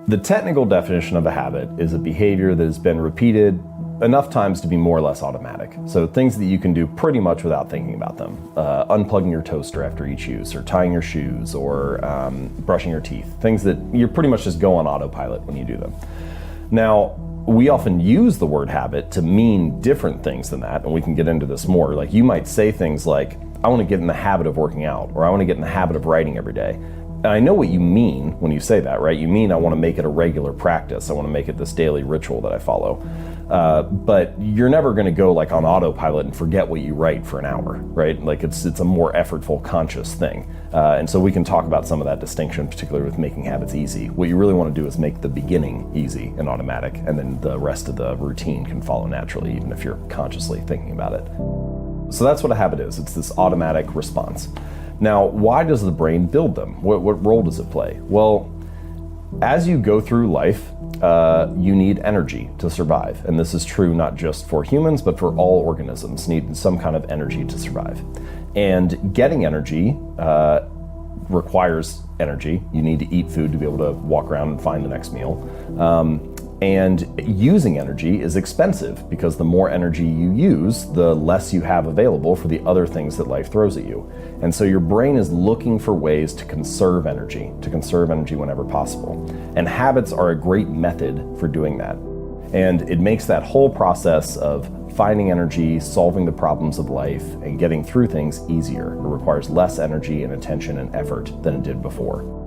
The technical definition of a habit is a behavior that has been repeated enough times to be more or less automatic. So things that you can do pretty much without thinking about them. Unplugging your toaster after each use, or tying your shoes, or brushing your teeth. Things that you pretty much just go on autopilot when you do them. Now, we often use the word habit to mean different things than that, and we can get into this more. Like, you might say things like, I want to get in the habit of working out, or I want to get in the habit of writing every day. And I know what you mean when you say that, right? You mean I want to make it a regular practice. I want to make it this daily ritual that I follow. But you're never going to go like on autopilot and forget what you write for an hour, right? Like it's a more effortful, conscious thing. And so we can talk about some of that distinction, particularly with making habits easy. What you really want to do is make the beginning easy and automatic, and then the rest of the routine can follow naturally, even if you're consciously thinking about it. So that's what a habit is. It's this automatic response. Now, why does the brain build them? What role does it play? Well, as you go through life, you need energy to survive. And this is true not just for humans, but for all organisms need some kind of energy to survive. And getting energy requires energy. You need to eat food to be able to walk around and find the next meal. And using energy is expensive because the more energy you use, the less you have available for the other things that life throws at you. And so your brain is looking for ways to conserve energy whenever possible. And habits are a great method for doing that. And it makes that whole process of finding energy, solving the problems of life, and getting through things easier. It requires less energy and attention and effort than it did before.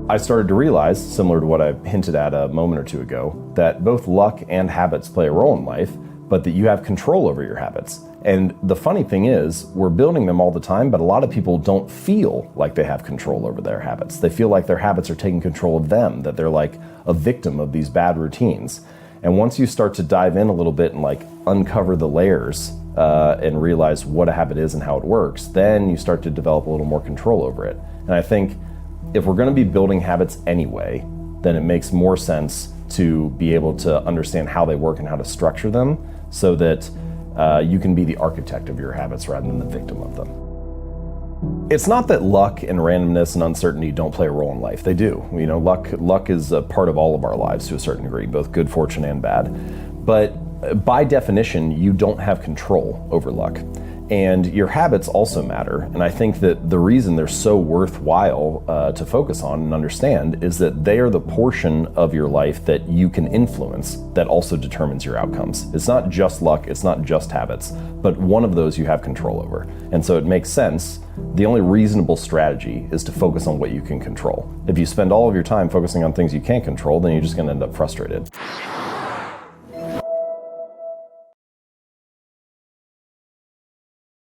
I started to realize, similar to what I hinted at a moment or two ago, that both luck and habits play a role in life, but that you have control over your habits. And the funny thing is, we're building them all the time, but a lot of people don't feel like they have control over their habits. They feel like their habits are taking control of them, that they're like a victim of these bad routines. And once you start to dive in a little bit and like uncover the layers and realize what a habit is and how it works, then you start to develop a little more control over it. And I think if we're going to be building habits anyway, then it makes more sense to be able to understand how they work and how to structure them so that you can be the architect of your habits rather than the victim of them. It's not that luck and randomness and uncertainty don't play a role in life. They do. You know, luck is a part of all of our lives to a certain degree, both good fortune and bad. But by definition, you don't have control over luck. And your habits also matter. And I think that the reason they're so worthwhile to focus on and understand is that they are the portion of your life that you can influence that also determines your outcomes. It's not just luck, it's not just habits, but one of those you have control over. And so it makes sense. The only reasonable strategy is to focus on what you can control. If you spend all of your time focusing on things you can't control, then you're just going to end up frustrated.